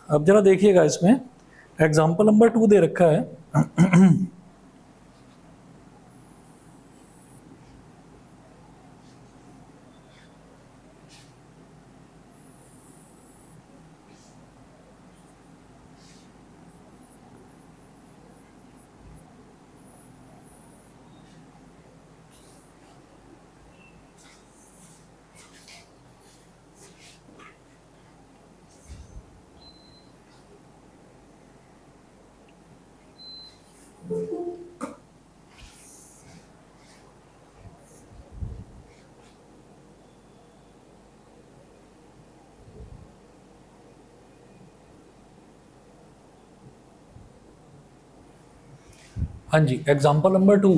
अब जरा देखिएगा, इसमें एग्जाम्पल नंबर 2 दे रखा है। हाँ जी, एग्जाम्पल नंबर 2।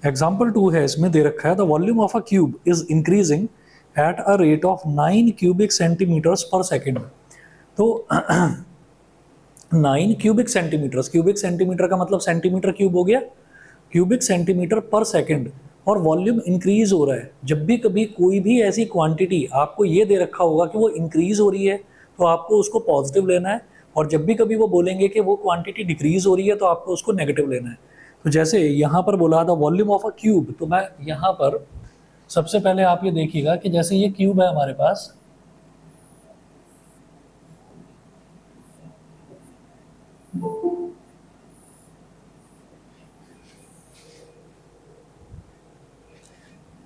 एग्जाम्पल 2 है, इसमें दे रखा है the volume of a cube is increasing at a rate of 9 cubic centimetres per second. तो 9 क्यूबिक सेंटीमीटर्स, क्यूबिक सेंटीमीटर का मतलब सेंटीमीटर क्यूब हो गया, क्यूबिक सेंटीमीटर पर सेकेंड, और वॉल्यूम इंक्रीज हो रहा है। जब भी कभी कोई भी ऐसी क्वांटिटी आपको ये दे रखा होगा कि वो इंक्रीज हो रही है, तो आपको उसको पॉजिटिव लेना है, और जब भी कभी वो बोलेंगे कि वो क्वांटिटी डिक्रीज हो रही है, तो आपको उसको नेगेटिव लेना है। तो जैसे यहाँ पर बोला था वॉल्यूम ऑफ अ क्यूब, तो मैं यहाँ पर सबसे पहले आप ये देखिएगा कि जैसे ये क्यूब है हमारे पास,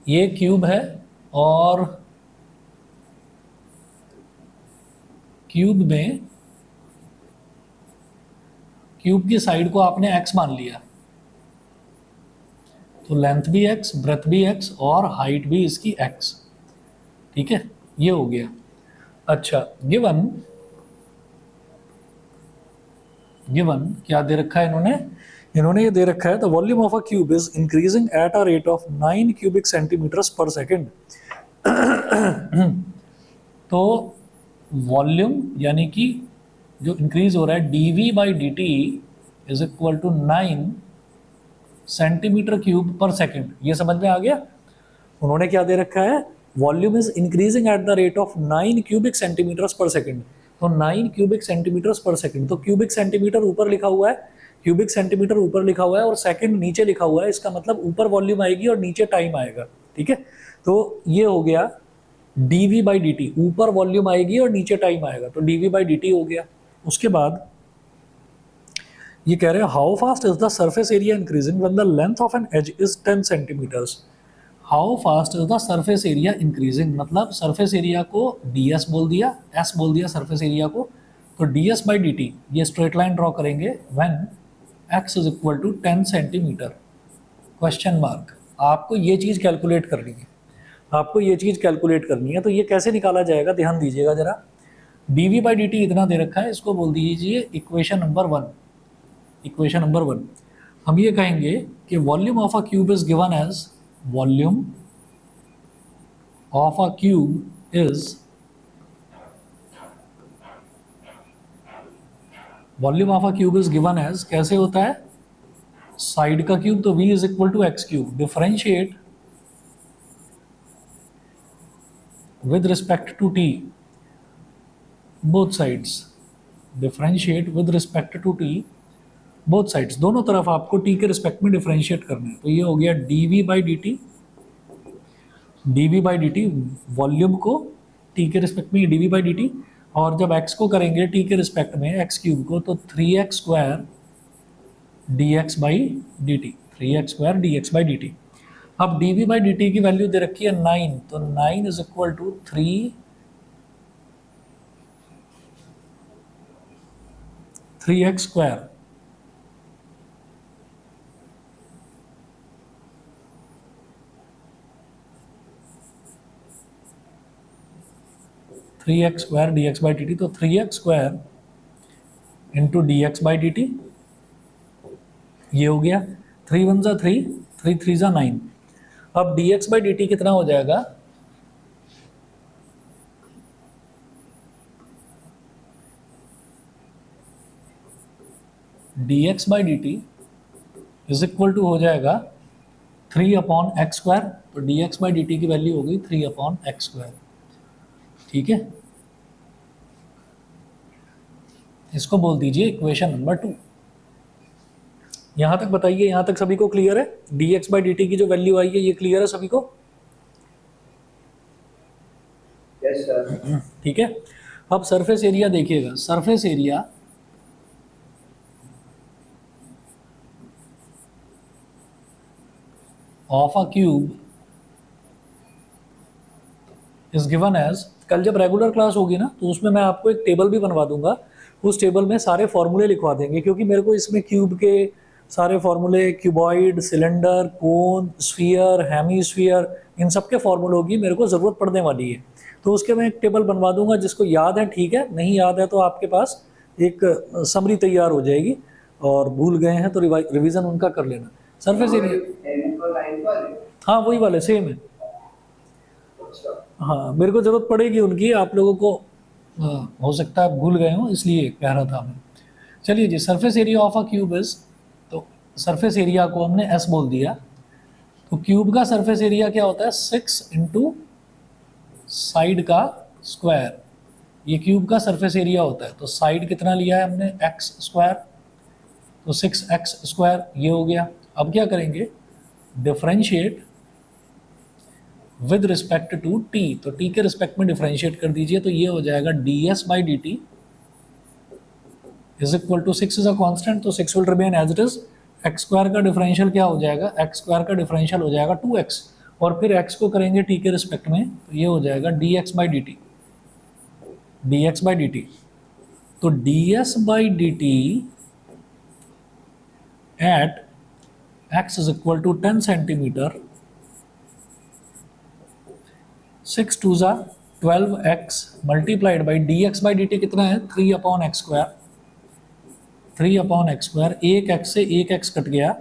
ये क्यूब है, और क्यूब में क्यूब की साइड को आपने एक्स मान लिया, तो लेंथ भी एक्स, ब्रेथ भी एक्स, और हाइट भी इसकी एक्स। ठीक है, ये हो गया। अच्छा, गिवन गिवन क्या दे रखा है इन्होंने? इन्होंने ये दे रखा है the volume of a cube is increasing at a rate of 9 cubic centimetres per second. तो वॉल्यूम यानी कि जो इंक्रीज हो रहा है dv by D T is equal to 9 centimetre cube per second. ये समझ में आ गया? उन्होंने क्या दे रखा है? Volume is increasing at the rate of 9 cubic centimetres per second. तो 9 क्यूबिक सेंटीमीटर्स पर सेकेंड, तो क्यूबिक सेंटीमीटर ऊपर लिखा हुआ है, क्यूबिक सेंटीमीटर ऊपर लिखा हुआ है, और सेकेंड नीचे लिखा हुआ है। इसका मतलब ऊपर वॉल्यूम आएगी और नीचे टाइम आएगा। ठीक है, तो ये हो गया dv बाई डी टी, ऊपर वॉल्यूम आएगी और नीचे टाइम आएगा, तो dv बाई डी टी हो गया। उसके बाद ये कह रहे हैं how fast is the surface area increasing when the length of an edge is 10 centimetres. How fast is the surface area increasing, मतलब सरफेस एरिया को ds बोल दिया, s बोल दिया सरफेस एरिया को, तो ds बाई डी टी, ये straight line draw करेंगे when x is equal to 10 centimetre, question mark. आपको ये चीज़ कैलकुलेट करनी है, आपको ये चीज़ कैलकुलेट करनी है। तो ये कैसे निकाला जाएगा, ध्यान दीजिएगा जरा। dv बाई डी टी इतना दे रखा है, इसको बोल दीजिए इक्वेशन नंबर 1। इक्वेशन नंबर 1 हम ये कहेंगे कि volume of a cube is given edge, volume of a cube is, volume of a cube is given edge, कैसे होता है? साइड का क्यूब तो v is equal to X cube, differentiate with respect to t, both sides, differentiate with respect to t, both sides, दोनों तरफ आपको t के respect में डिफरेंशिएट करना है। तो ये हो गया dv by D T, dv by D T, volume को t के रिस्पेक्ट में dv बाई डी टी, और जब x को करेंगे t के रिस्पेक्ट में एक्स क्यूब को, तो 3x square dx by D T, 3x square dx by D T. अब dv बाई डी टी की वैल्यू दे रखी है 9, तो 9 is equal to 3x square, 3x square dx by D T, तो 3x square into dx by D T, ये हो गया 3 1 जा 3, 3 3 जा 9। अब dx बाई डी टी कितना हो जाएगा? dx by D T is equal to हो जाएगा 3/x², तो dx/dt की वैल्यू होगी 3/x²। ठीक है, इसको बोल दीजिए इक्वेशन नंबर 2। यहां तक बताइए, यहां तक सभी को क्लियर है? dx/dt की जो वैल्यू आई है ये क्लियर है सभी को? Yes sir. ठीक है, अब सरफेस एरिया देखिएगा। Surface area of a cube is given edge, कल जब रेगुलर क्लास होगी ना तो उसमें मैं आपको एक टेबल भी बनवा दूंगा, उस टेबल में सारे फॉर्मूले लिखवा देंगे, क्योंकि मेरे को इसमें क्यूब के सारे फॉर्मूले, क्यूबॉइड, सिलेंडर, कोन, स्फीयर, हेमीस्फीयर, इन सब के फॉर्मूलों की मेरे को ज़रूरत पड़ने वाली है। तो उसके मैं एक टेबल बनवा दूंगा, जिसको याद है ठीक है, नहीं याद है तो आपके पास एक समरी तैयार हो जाएगी, और भूल गए हैं तो रिवीजन उनका कर लेना। सरफेस एरिया, हाँ वही वाले सेम है। हाँ मेरे को ज़रूरत पड़ेगी उनकी, आप लोगों को हो सकता है भूल गए हो, इसलिए कह रहा था मैं। चलिए जी, surface area of a cube is, तो सरफेस एरिया को हमने एस बोल दिया। तो क्यूब का सरफेस एरिया क्या होता है? 6 इंटू साइड का स्क्वायर, ये क्यूब का सरफेस एरिया होता है। तो साइड कितना लिया है हमने? x², तो 6x², ये हो गया। अब क्या करेंगे? Differentiate with respect to t, तो t के रिस्पेक्ट में डिफरेंशिएट कर दीजिए, तो ये हो जाएगा ds/dt is equal to 6 is a constant, तो 6 will remain as it is. x² का डिफरेंशियल क्या हो जाएगा? x² का डिफरेंशियल हो जाएगा 2x, और फिर x को करेंगे t के रिस्पेक्ट में, तो ये हो जाएगा dx/dt, dx/dt। तो ds/dt at x is equal to 10 centimetre, 6 2 ज़ा 12x मल्टीप्लाइड बाई dx/dt कितना है? 3/x², 3/x², एक x से एक x कट गया,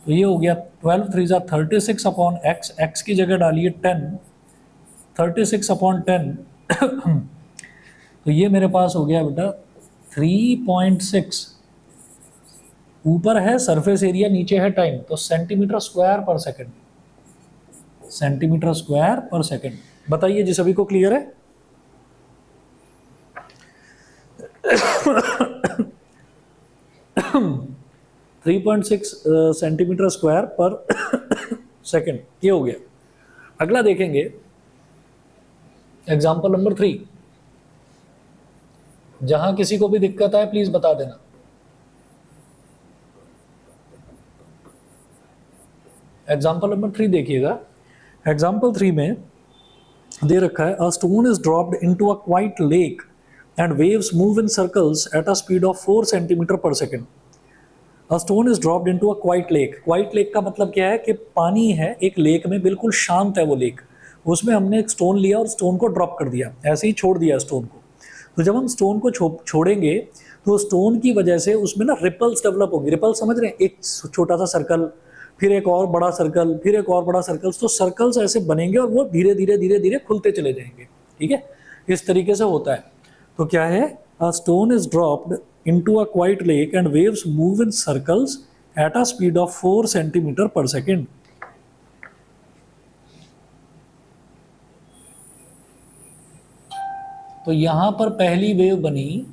तो ये हो गया 12 3 ज़ा 36/x, x की जगह डालिए 10, 36/10 तो ये मेरे पास हो गया बेटा 3.6। ऊपर है सरफेस एरिया, नीचे है टाइम, तो सेंटीमीटर स्क्वायर पर सेकंड, सेंटीमीटर स्क्वायर पर सेकंड। बताइए जी, सभी को क्लियर है? थ्री 3.6 सेंटीमीटर स्क्वायर पर सेकंड, ये हो गया। अगला देखेंगे एग्जाम्पल नंबर 3। जहां किसी को भी दिक्कत आए प्लीज बता देना। एग्जाम्पल नंबर 3 देखिएगा। एग्जाम्पल 3 में दे रखा है, a stone is dropped into a quiet lake and waves move in circles at a speed of 4 centimetre per second. A stone is dropped into a quiet lake. Quiet lake का मतलब क्या है कि पानी है एक लेक में, बिल्कुल शांत है वो लेक, उसमें हमने एक स्टोन लिया और स्टोन को ड्रॉप कर दिया, ऐसे ही छोड़ दिया स्टोन को। तो जब हम स्टोन को छोड़ेंगे तो स्टोन की वजह से उसमें ना रिपल्स डेवलप होंगे। रिपल्स समझ रहे हैं? एक छोटा सा सर्कल, फिर एक और बड़ा सर्कल, फिर एक और बड़ा सर्कल, तो सर्कल्स ऐसे बनेंगे और वो धीरे धीरे धीरे धीरे खुलते चले जाएंगे। ठीक है, इस तरीके से होता है। तो क्या है? A stone is dropped into a quiet lake and waves move in circles at a speed of 4 centimetre per second. तो यहां पर पहली वेव बनी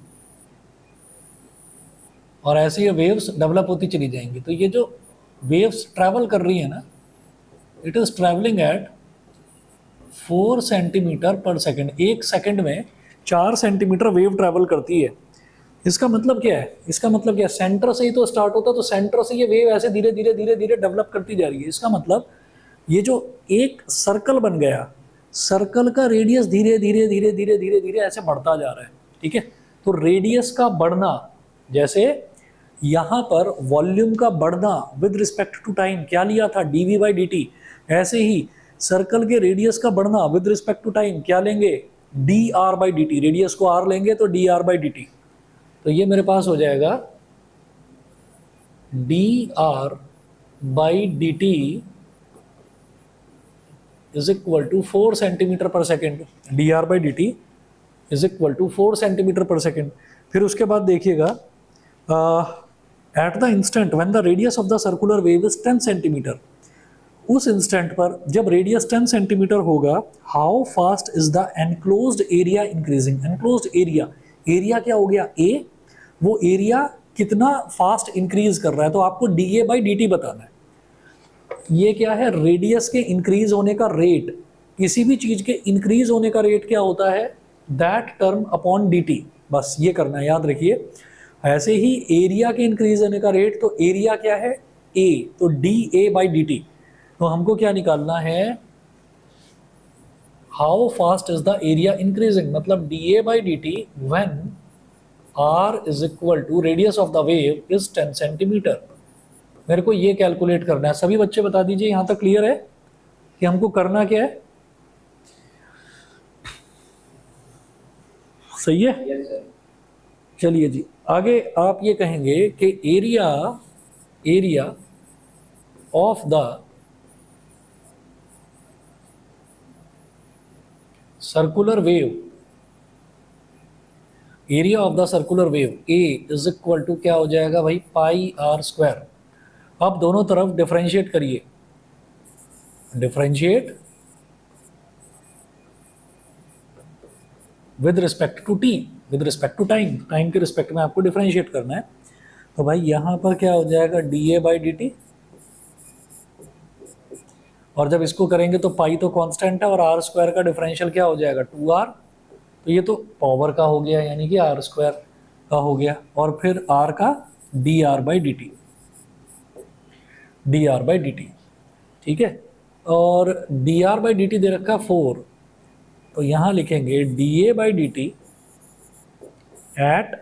और ऐसे ये वेव्स डेवलप होती चली जाएंगी। तो ये जो वेव्स ट्रैवल कर रही है ना, it is travelling eight 4 centimetre per second. एक सेकेंड में 4 सेंटीमीटर वेव ट्रैवल करती है। इसका मतलब क्या है? इसका मतलब क्या है? सेंटर से ही तो स्टार्ट होता है, तो सेंटर से ये वेव ऐसे धीरे धीरे धीरे धीरे डेवलप करती जा रही है। इसका मतलब ये जो एक सर्कल बन गया, सर्कल का रेडियस धीरे धीरे धीरे धीरे धीरे धीरे ऐसे बढ़ता जा रहा है। ठीक है, तो रेडियस का बढ़ना, जैसे यहां पर वॉल्यूम का बढ़ना विद रिस्पेक्ट टू टाइम क्या लिया था? dv/dt, ऐसे ही सर्कल के रेडियस का बढ़ना विद रिस्पेक्ट टू टाइम क्या लेंगे? dr/dt। रेडियस को r लेंगे तो dr/dt। तो ये मेरे पास हो जाएगा dr/dt is equal to 4 centimetre per second. dr/dt is equal to 4 centimetre per second. फिर उसके बाद देखिएगा, at the instant when the radius of the circular wave is 10 centimetre, उस इंस्टेंट पर जब रेडियस 10 सेंटीमीटर होगा, how fast is the enclosed area increasing. Enclosed area, area क्या हो गया ए, वो एरिया कितना फास्ट इंक्रीज कर रहा है, तो आपको D A by D T बताना है। ये क्या है, रेडियस के इंक्रीज होने का रेट, किसी भी चीज के इंक्रीज होने का रेट क्या होता है, that term upon D T, बस ये करना है, याद रखिए। ऐसे ही एरिया के इंक्रीज होने का रेट, तो एरिया क्या है ए, तो D A by D T. तो हमको क्या निकालना है, how fast is the area increasing, मतलब D A by D T when R is equal to radius of the wave is 10 centimetre. मेरे को ये कैलकुलेट करना है। सभी बच्चे बता दीजिए, यहां तक क्लियर है कि हमको करना क्या है? सही है? Yes, sir. चलिए जी, आगे आप ये कहेंगे कि area of the circular wave, area of the circular wave A is equal to क्या हो जाएगा भाई, पाई आर स्क्वायर। अब दोनों तरफ डिफरेंशिएट करिए, differentiate with respect to T, with respect to time, time के रिस्पेक्ट में आपको डिफरेंशिएट करना है। तो भाई यहाँ पर क्या हो जाएगा, D A by D T, और जब इसको करेंगे तो पाई तो कांस्टेंट है और आर स्क्वायर का डिफरेंशियल क्या हो जाएगा, 2r, तो ये तो पावर का हो गया, यानी कि आर स्क्वायर का हो गया, और फिर r का D R by D T, D R by D T, ठीक है। और D R by D T दे रखा 4, तो यहाँ लिखेंगे D A by D T at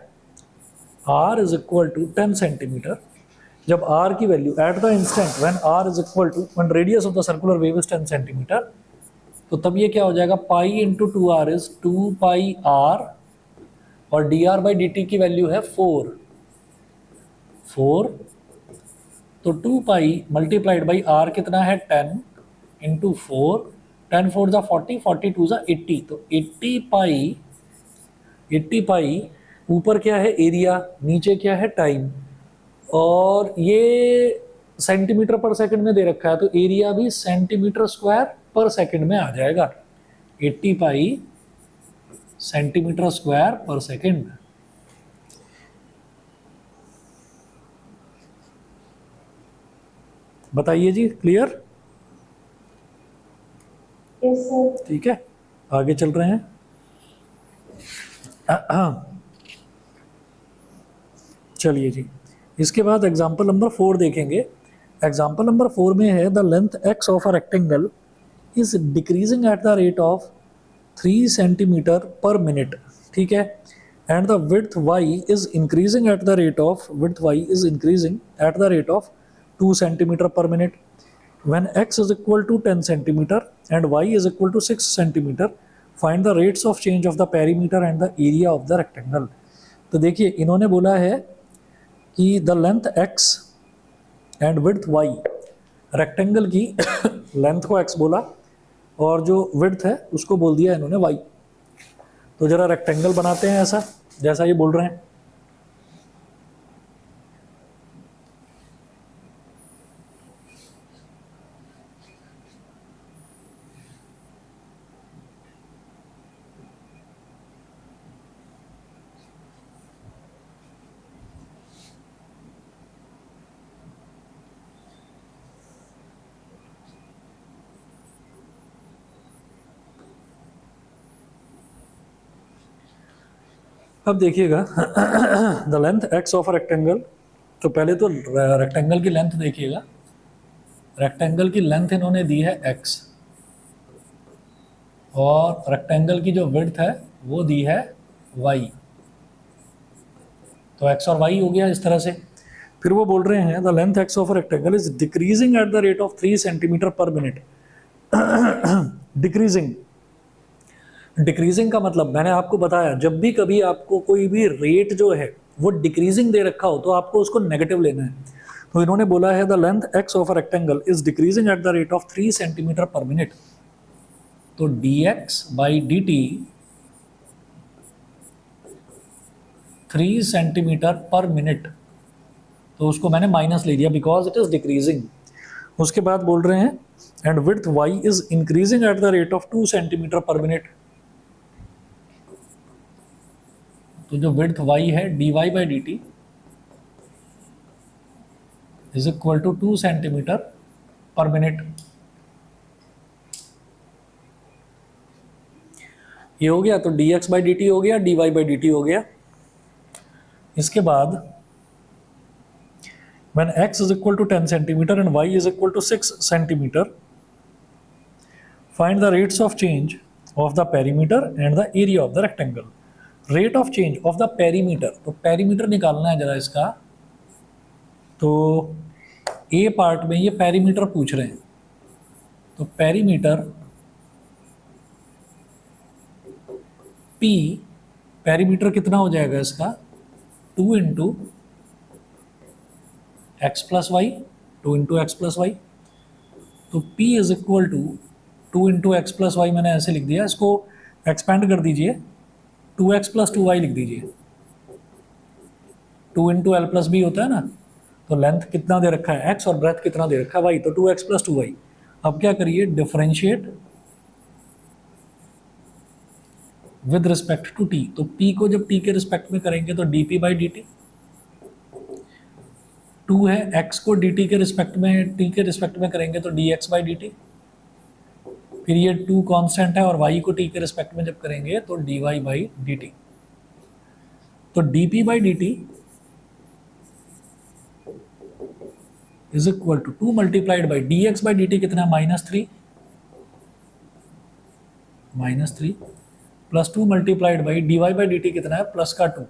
r is equal to 10 centimetre, जब r की value at the instant when r is equal to when radius of the circular wave is 10 centimetre, तो तब ये क्या हो जाएगा, pi into 2r is 2 pi r, और D R by D T की वैल्यू है 4, तो 2 पाई मल्टीप्लाइड बाई r कितना है 10 इंटू 4, 10 4 जा 40, 42 जा 80, तो 80 पाई ऊपर क्या है एरिया, नीचे क्या है टाइम, और ये सेंटीमीटर पर सेकंड में दे रखा है, तो एरिया भी सेंटीमीटर स्क्वायर पर सेकंड में आ जाएगा, 80 पाई सेंटीमीटर स्क्वायर पर सेकंड में। बताइए जी, क्लियर? Yes sir. ठीक है, आगे चल रहे हैं। चलिए जी, इसके बाद एग्जाम्पल नंबर 4 देखेंगे। एग्जाम्पल नंबर 4 में है the length x of a rectangle is decreasing at the rate of 3 centimetre per minute, ठीक है, and the width y is increasing at the rate of 2 centimetre per minute. When x is equal to 10 centimeter and y is equal to 6 centimeter, find the rates of change of the perimeter and the area of the rectangle। तो देखिए, इन्होंने बोला है कि the length x and width y, rectangle की length को x बोला और जो विड्थ है उसको बोल दिया इन्होंने y। तो जरा रेक्टेंगल बनाते हैं ऐसा जैसा ये बोल रहे हैं। अब देखिएगा the length x of rectangle, तो पहले तो रेक्टेंगल की लेंथ देखिएगा। रेक्टेंगल की लेंथ इन्होंने दी है x और रेक्टेंगल की जो विड्थ है वो दी है y, तो x और y हो गया इस तरह से। फिर वो बोल रहे हैं the length x of rectangle is decreasing at the rate of 3 centimetre per minute. Decreasing का मतलब मैंने आपको बताया, जब भी कभी आपको कोई भी रेट जो है वो डिक्रीजिंग दे रखा हो तो आपको उसको नेगेटिव लेना है। तो इन्होंने बोला है the length x of a rectangle is decreasing at the rate of 3 centimetre per minute, तो dx by D T 3 centimetre per minute, तो उसको मैंने माइनस ले दिया बिकॉज इट इज डिक्रीजिंग। उसके बाद बोल रहे हैं and width y is increasing at the rate of 2 centimetre per minute. तो जो विड्थ y है dy by D T is equal to 2 centimetre per minute. ये हो गया, तो dx बाई डी टी हो गया, dy बाई डी टी हो गया। इसके बाद when x is equal to 10 centimeter and y is equal to 6 centimeter, find the rates of change of the perimeter and the area of the rectangle. Rate of change of the perimeter, तो perimeter निकालना है जरा इसका। तो A part में ये perimeter पूछ रहे हैं, तो perimeter P, perimeter कितना हो जाएगा इसका 2 into x plus Y, 2 into X plus Y. तो P is equal to 2 into X plus Y, मैंने ऐसे लिख दिया, इसको एक्सपेंड कर दीजिए, 2x प्लस 2y लिख दीजिए। 2 इंटू एल प्लस बी होता है ना, तो लेंथ कितना दे रखा है x और ब्रेथ कितना दे रखा है y, तो 2x प्लस 2y। अब क्या करिए, differentiate with respect to t। तो p को जब t के रिस्पेक्ट में करेंगे तो dp बाई डी टी, 2 है, x को dt के रिस्पेक्ट में, t के रिस्पेक्ट में करेंगे तो dx बाई डी टी, फिर ये 2 कांस्टेंट है और y को t के रिस्पेक्ट में जब करेंगे तो dy बाई डी टी। तो dp by D T is equal to 2 multiplied by dx by D T कितना है -3 plus 2 multiplied by dy by D T कितना है प्लस का 2।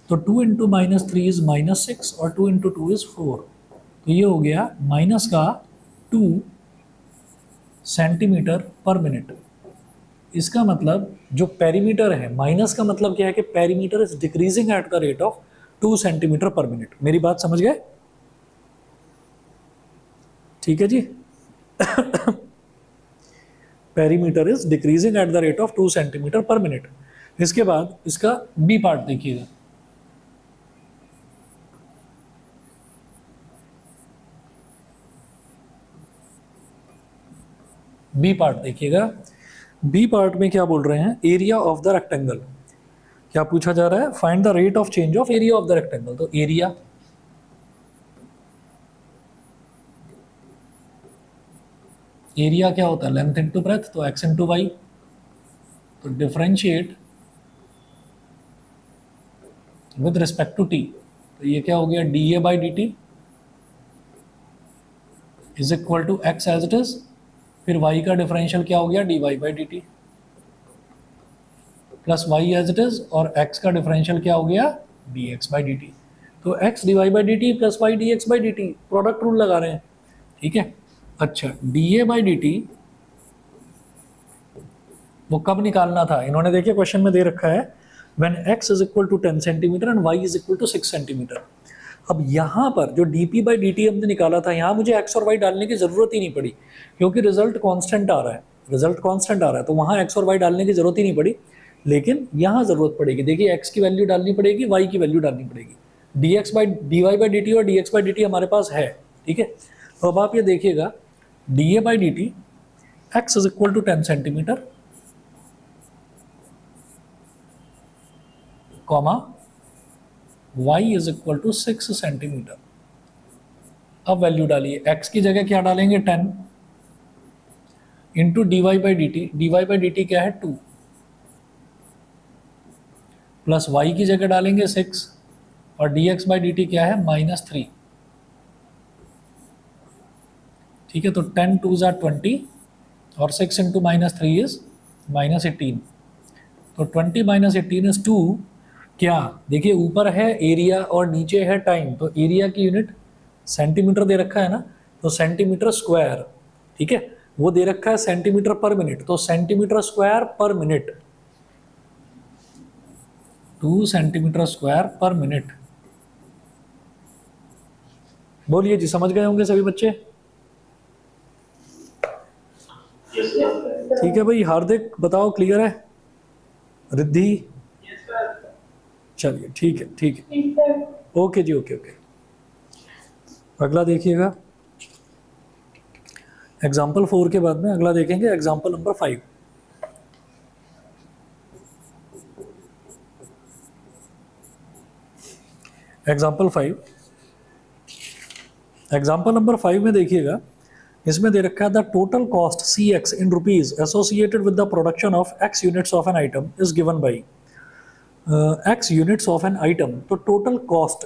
तो 2 इंटू -3 इज -6 और 2 इंटू 2 इज 4। तो ये हो गया माइनस का 2 सेंटीमीटर पर मिनट। इसका मतलब जो पेरीमीटर है, माइनस का मतलब क्या है कि perimeter is decreasing at the rate of 2 centimetre per minute. मेरी बात समझ गए? ठीक है जी। Perimeter is decreasing at the rate of 2 centimetre per minute. इसके बाद इसका बी पार्ट देखिएगा। बी पार्ट देखिएगा। बी पार्ट में क्या बोल रहे हैं, एरिया ऑफ द रेक्टेंगल। क्या पूछा जा रहा है, find the rate of change of area of the rectangle. तो एरिया क्या होता है, लेंथ इंटू ब्रेथ, तो x इंटू वाई। तो differentiate with respect to t, तो ये क्या हो गया, dA by D T is equal to X as it is, फिर y का डिफरेंशियल क्या हो गया, dy by D T plus Y as it is, और x का डिफरेंशियल क्या हो गया, dx बाई डी टी। तो x dy by D T plus Y dx by D T, product rule लगा रहे हैं, ठीक है। अच्छा, dA बाई डी टी वो कब निकालना था, इन्होंने देखिए क्वेश्चन में दे रखा है when x is equal to 10 centimetre and y is equal to 6 centimetre. अब यहाँ पर जो dp बाई डी टी हमने निकाला था, यहाँ मुझे x और y डालने की ज़रूरत ही नहीं पड़ी, क्योंकि रिजल्ट कांस्टेंट आ रहा है, तो वहाँ x और y डालने की ज़रूरत ही नहीं पड़ी। लेकिन यहाँ ज़रूरत पड़ेगी, देखिए x की वैल्यू डालनी पड़ेगी, y की वैल्यू डालनी पड़ेगी। dx by dy by D T और dx बाई डी टी हमारे पास है, ठीक है। तो अब आप ये देखिएगा, dA by D T X is equal to 10 centimetre comma y is equal to 6 centimetre. अब वैल्यू डालिए, x की जगह क्या डालेंगे 10 into dy by D T, dy by D T क्या है 2, प्लस y की जगह डालेंगे 6 और dx बाई डी टी क्या है -3, ठीक है। तो 10 2 ज़ा 20 और 6 इंटू -3 इज -18, तो 20 -18 इज 2। क्या देखिए, ऊपर है एरिया और नीचे है टाइम, तो एरिया की यूनिट सेंटीमीटर दे रखा है ना, तो सेंटीमीटर स्क्वायर, ठीक है, वो दे रखा है सेंटीमीटर पर मिनट, तो सेंटीमीटर स्क्वायर पर मिनट, 2 सेंटीमीटर स्क्वायर पर मिनट। बोलिए जी, समझ गए होंगे सभी बच्चे? ठीक है भाई, हार्दिक बताओ, क्लियर है? रिद्धि, चलिए ठीक है, ओके जी, ओके। अगला देखिएगा, एग्जाम्पल 4 के बाद में अगला देखेंगे एग्जाम्पल नंबर 5। एग्जाम्पल नंबर 5 में देखिएगा, इसमें दे रखा है the total cost C X in rupees associated with the production of X units of an item is given by X units of an item. तो टोटल कॉस्ट,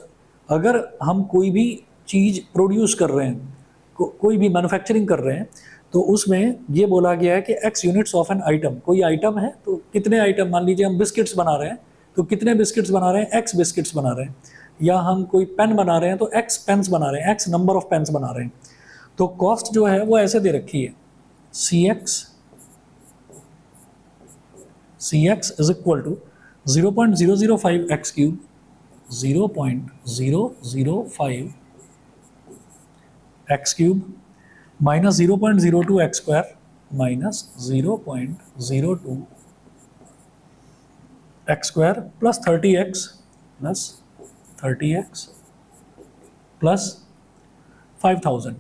अगर हम कोई भी चीज़ प्रोड्यूस कर रहे हैं, कोई भी मैन्युफैक्चरिंग कर रहे हैं, तो उसमें ये बोला गया है कि x units of an item, कोई आइटम है तो कितने आइटम, मान लीजिए हम बिस्किट्स बना रहे हैं तो कितने बिस्किट्स बना रहे हैं, एक्स बिस्किट्स बना रहे हैं, या हम कोई पेन बना रहे हैं तो एक्स पेन्स बना रहे हैं, एक्स नंबर ऑफ पेन्स बना रहे हैं। तो कॉस्ट जो है वो ऐसे दे रखी है, C X is equal to 0.005 X cube, 0.005 X cube minus 0.02 X square minus 0.02 X square plus 30x plus 5000।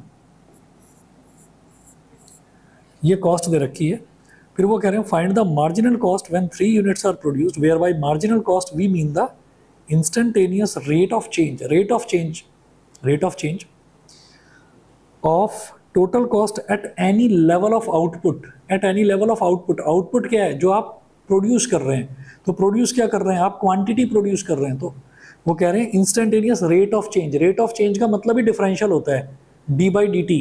ये कॉस्ट दे रखी है। फिर वो कह रहे हैं find the marginal cost when 3 units are produced, where by marginal cost we mean the instantaneous rate of change of total cost at any level of output. Output क्या है, जो आप प्रोड्यूस कर रहे हैं। तो प्रोड्यूस क्या कर रहे हैं आप, क्वांटिटी प्रोड्यूस कर रहे हैं। तो वो कह रहे हैं इंस्टेंटेनियस रेट ऑफ चेंज का मतलब ही डिफरेंशियल होता है, d/dt,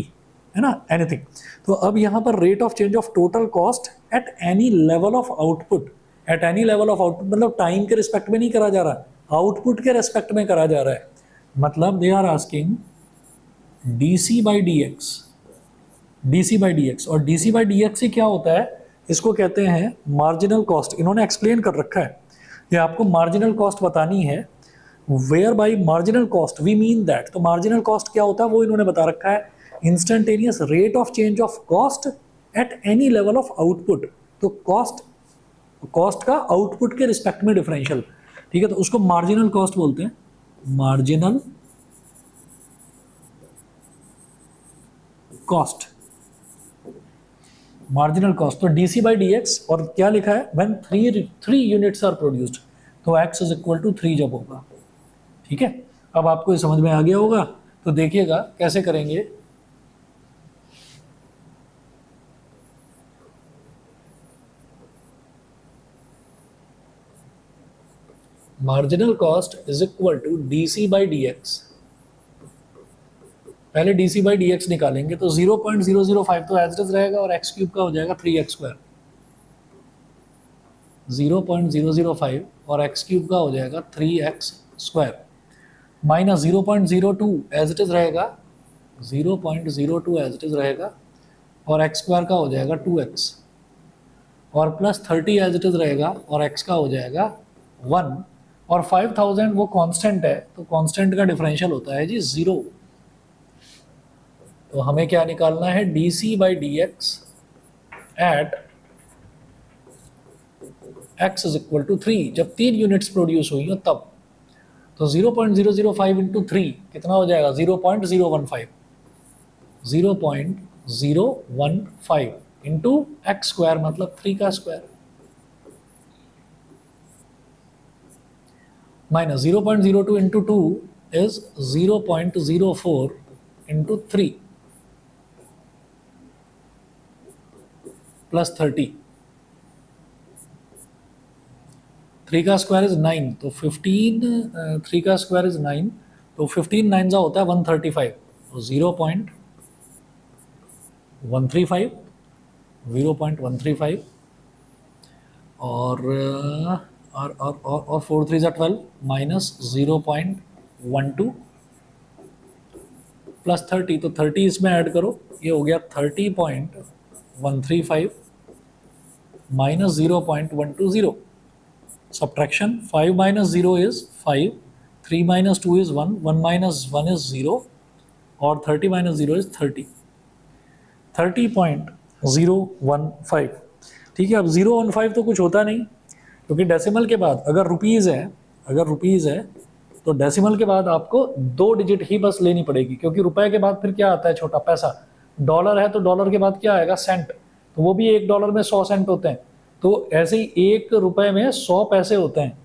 है ना, एनीथिंग। तो अब यहाँ पर rate of change of total cost at any level of output, मतलब टाइम के रिस्पेक्ट में नहीं करा जा रहा, आउटपुट के रेस्पेक्ट में करा जा रहा है। मतलब दे आर आस्किंग dc/dx, और dc/dx से क्या होता है, इसको कहते हैं मार्जिनल कॉस्ट। इन्होंने एक्सप्लेन कर रखा है, ये आपको मार्जिनल कॉस्ट बतानी है, where by marginal cost we mean that. तो मार्जिनल कॉस्ट क्या होता है वो इन्होंने बता रखा है, instantaneous rate of change of cost at any level of output. तो कॉस्ट का आउटपुट के रिस्पेक्ट में डिफरेंशियल, ठीक है, तो उसको मार्जिनल कॉस्ट बोलते हैं, मार्जिनल कॉस्ट। तो dc/dx, और क्या लिखा है, व्हेन 3 यूनिट्स आर प्रोड्यूस्ड, तो x इज इक्वल टू 3 जब होगा। ठीक है, अब आपको ये समझ में आ गया होगा। तो देखिएगा कैसे करेंगे। Marginal cost is equal to dc/dx। पहले dc/dx निकालेंगे तो 0.005 तो एज इट इज रहेगा, और x क्यूब का हो जाएगा 3x स्क्वायर। 0.005 और x क्यूब का हो जाएगा 3x square minus 0.02 as it is रहेगा, 0.02 एज इट इज रहेगा, और x स्क्वायर का हो जाएगा 2x, और प्लस 30 एज इट इज रहेगा, और x का हो जाएगा 1, और 5000 वो कांस्टेंट है, तो कांस्टेंट का डिफरेंशियल होता है जी 0। तो हमें क्या निकालना है, dc/dx at x is equal to 3, जब 3 यूनिट्स प्रोड्यूस हुई हो तब। तो 0.005 इंटू 3 कितना हो जाएगा, 0.015, 0.015 इंटू एक्स स्क्वायर मतलब 3 का square, minus 0.02 into 2 is 0.04 into 3 plus 30, 3 का स्क्वायर इज 9, तो 15, 3 का स्क्वायर इज 9, तो 15 9 जा होता है 135, तो 0.135, 0.135, और 4 3 जा 12 माइनस 0.12 प्लस 30, तो 30 इसमें ऐड करो, ये हो गया 30.135 minus 0.120, subtraction 5 minus 0 is 5, 3 minus 2 is 1, 1 minus 1 is 0, और 30 minus 0 is 30, 30.015। ठीक है, अब 015 तो कुछ होता नहीं, क्योंकि डेसिमल के बाद अगर रुपीज़ है तो डेसिमल के बाद आपको 2 डिजिट ही बस लेनी पड़ेगी, क्योंकि रुपए के बाद फिर क्या आता है, छोटा पैसा। डॉलर है तो डॉलर के बाद क्या आएगा, सेंट, तो वो भी $1 में 100 सेंट होते हैं, तो ऐसे ही 1 रुपए में 100 पैसे होते हैं।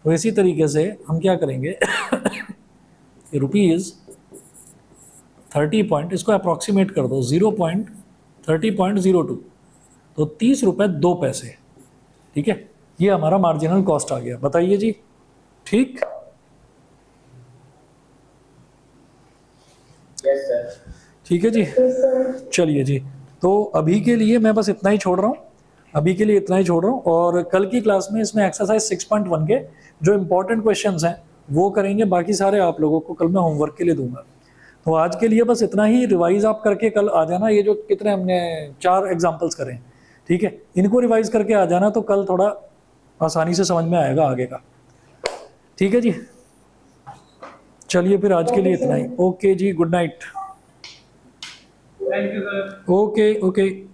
तो इसी तरीके से हम क्या करेंगे रुपीज़ 30 पॉइंट, इसको अप्रॉक्सीमेट कर दो 0.30.02, तो 30 रुपये 2 पैसे, ठीक है, ये हमारा मार्जिनल कॉस्ट आ गया। बताइए जी, ठीक। Yes, sir. ठीक है जी, चलिए जी, तो अभी के लिए मैं बस इतना ही छोड़ रहा हूँ, अभी के लिए इतना ही छोड़ रहा हूँ, और कल की क्लास में इसमें एक्सरसाइज 6.1 के जो इंपॉर्टेंट क्वेश्चंस हैं वो करेंगे, बाकी सारे आप लोगों को कल मैं होमवर्क के लिए दूंगा। तो आज के लिए बस इतना ही, रिवाइज आप करके कल आ जाना, ये जो कितने हमने 4 एग्जाम्पल्स करें, ठीक है, इनको रिवाइज करके आ जाना, तो कल थोड़ा आसानी से समझ में आएगा आगे का। ठीक है जी, चलिए फिर आज के लिए इतना ही। ओके जी, good night. Thank you, sir. Okay okay.